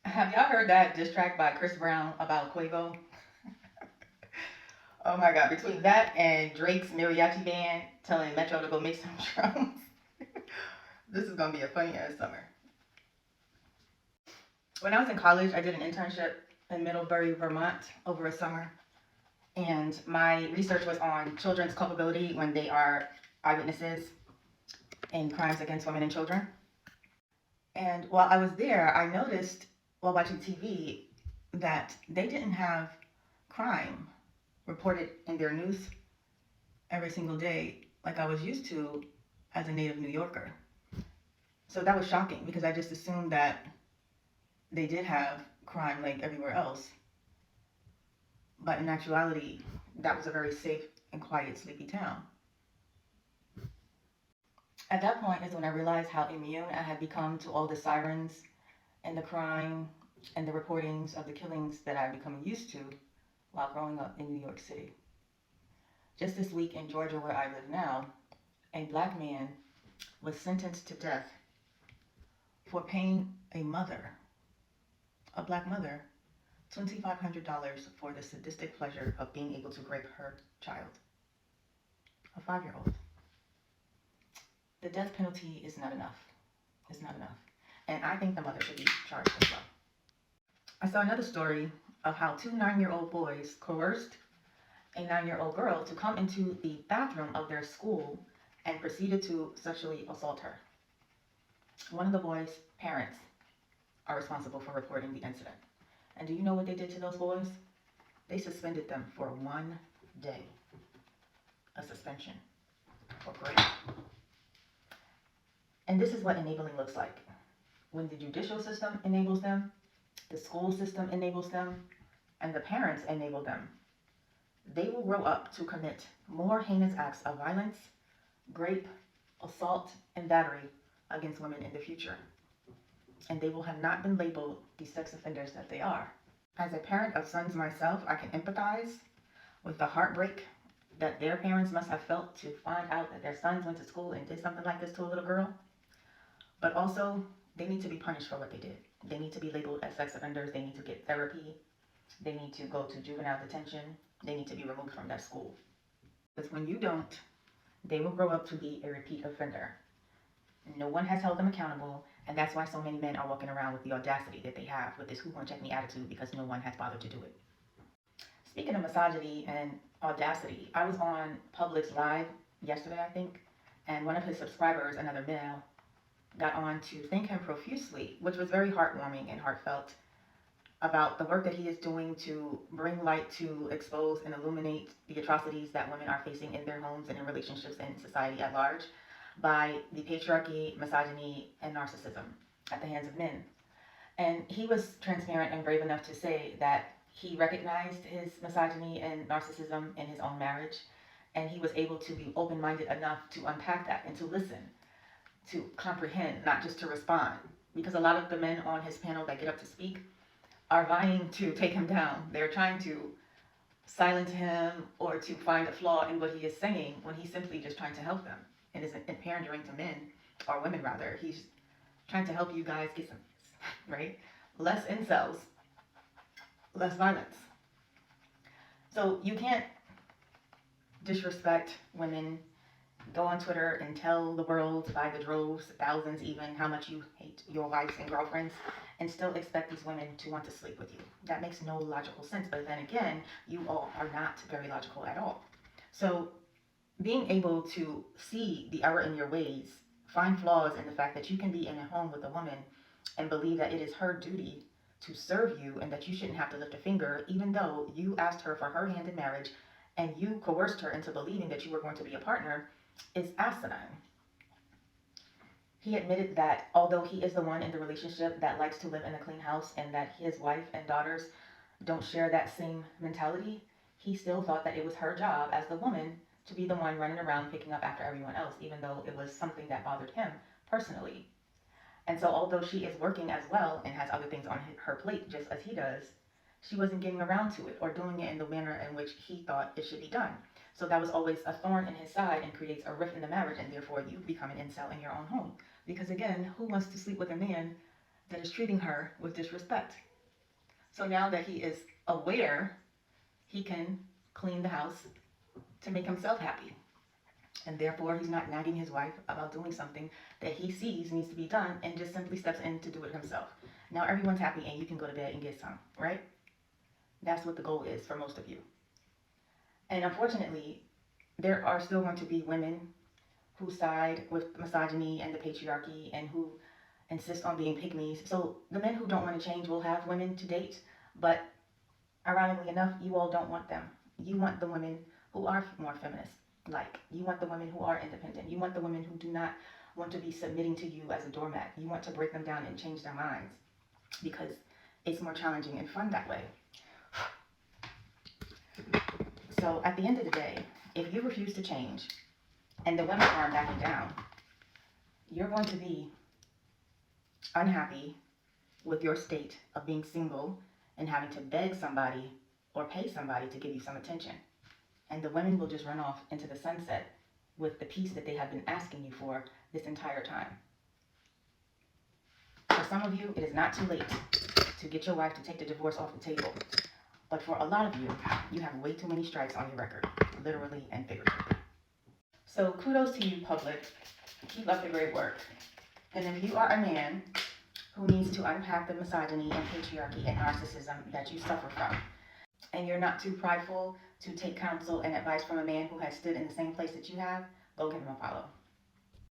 Have y'all heard that diss track by Chris Brown about Quavo? Oh my god, between that and Drake's mariachi band telling Metro to go make some drums, this is gonna be a funny ass summer. When I was in college, I did an internship in Middlebury, Vermont over a summer, and my research was on children's culpability when they are eyewitnesses in crimes against women and children. And while I was there, I noticed while watching TV that they didn't have crime reported in their news every single day like I was used to as a native New Yorker. So that was shocking because I just assumed that they did have crime like everywhere else. But in actuality, that was a very safe and quiet, sleepy town. At that point is when I realized how immune I had become to all the sirens and the crime and the reportings of the killings that I had become used to while growing up in New York City. Just this week in Georgia, where I live now, a black man was sentenced to death for paying a mother, a black mother, $2,500 for the sadistic pleasure of being able to rape her child, a 5-year old. The death penalty is not enough. It's not enough. And I think the mother should be charged as well. I saw another story of how two 9-year-old boys coerced a 9-year-old girl to come into the bathroom of their school and proceeded to sexually assault her. One of the boys' parents are responsible for reporting the incident. And do you know what they did to those boys? They suspended them for 1 day. A suspension for grade. And this is what enabling looks like. When the judicial system enables them, the school system enables them, and the parents enable them, they will grow up to commit more heinous acts of violence, rape, assault, and battery against women in the future. And they will have not been labeled the sex offenders that they are. As a parent of sons myself, I can empathize with the heartbreak that their parents must have felt to find out that their sons went to school and did something like this to a little girl. But also, they need to be punished for what they did. They need to be labeled as sex offenders. They need to get therapy. They need to go to juvenile detention. They need to be removed from that school. Because when you don't, they will grow up to be a repeat offender. No one has held them accountable, and that's why so many men are walking around with the audacity that they have with this who won't check me attitude because no one has bothered to do it. Speaking of misogyny and audacity, I was on Publix Live yesterday, I think, and one of his subscribers, another male, got on to thank him profusely, which was very heartwarming and heartfelt, about the work that he is doing to bring light to expose and illuminate the atrocities that women are facing in their homes and in relationships and society at large by the patriarchy, misogyny, and narcissism at the hands of men. And he was transparent and brave enough to say that he recognized his misogyny and narcissism in his own marriage, and he was able to be open minded enough to unpack that and to listen, to comprehend, not just to respond. Because a lot of the men on his panel that get up to speak are vying to take him down. They're trying to silence him or to find a flaw in what he is saying when he's simply just trying to help them and isn't pandering to men, or women rather. He's trying to help you guys get some, right? Less incels, less violence. So you can't disrespect women, go on Twitter and tell the world by the droves, thousands even, how much you hate your wives and girlfriends, and still expect these women to want to sleep with you. That makes no logical sense. But then again, you all are not very logical at all. So being able to see the error in your ways, find flaws in the fact that you can be in a home with a woman and believe that it is her duty to serve you and that you shouldn't have to lift a finger, even though you asked her for her hand in marriage and you coerced her into believing that you were going to be a partner, is asinine. He admitted that although he is the one in the relationship that likes to live in a clean house and that his wife and daughters don't share that same mentality, he still thought that it was her job as the woman to be the one running around picking up after everyone else, even though it was something that bothered him personally. And so, although she is working as well and has other things on her plate just as he does, she wasn't getting around to it or doing it in the manner in which he thought it should be done. So that was always a thorn in his side and creates a rift in the marriage, and therefore you become an incel in your own home. Because again, who wants to sleep with a man that is treating her with disrespect. So now that he is aware, he can clean the house to make himself happy. And therefore, he's not nagging his wife about doing something that he sees needs to be done and just simply steps in to do it himself. Now everyone's happy and you can go to bed and get some, right? That's what the goal is for most of you. And unfortunately, there are still going to be women who side with misogyny and the patriarchy and who insist on being pygmies. So the men who don't want to change will have women to date, but ironically enough, you all don't want them. You want the women who are more feminist. Like, you want the women who are independent. You want the women who do not want to be submitting to you as a doormat. You want to break them down and change their minds because it's more challenging and fun that way. So at the end of the day, if you refuse to change and the women aren't backing down, you're going to be unhappy with your state of being single and having to beg somebody or pay somebody to give you some attention. And the women will just run off into the sunset with the peace that they have been asking you for this entire time. For some of you, it is not too late to get your wife to take the divorce off the table. But for a lot of you, you have way too many strikes on your record, literally and figuratively. So kudos to you, public. Keep up the great work. And if you are a man who needs to unpack the misogyny and patriarchy and narcissism that you suffer from, and you're not too prideful to take counsel and advice from a man who has stood in the same place that you have, go give him a follow.